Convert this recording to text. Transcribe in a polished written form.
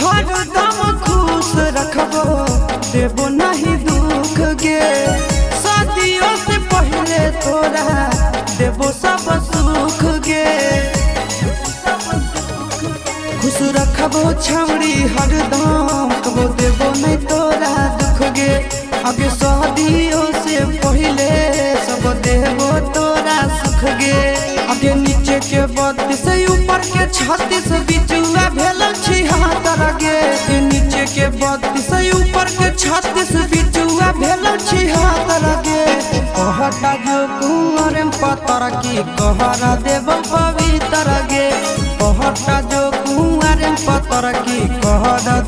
हरदम खुश रखबो देबो नहीं दुख गे शादियों से पहले तोरा देबो सब सुख गे खुश रखबो छौड़ी हरदम कबो देबो नहीं तोरा दुख गे आगे शादियों से पहले सब देबो तोरा सुख गे आगे नीचे के 32 ऊपर के 36 बिचुआ भेल छी हाथ गे नीचे के 32 ऊपर के 36 बिचुआ भेल छी हाथ गे कहता जो कुंवर पतर की कहरा देव पवित्र गे कहता जो कुंवर पतर की कहरा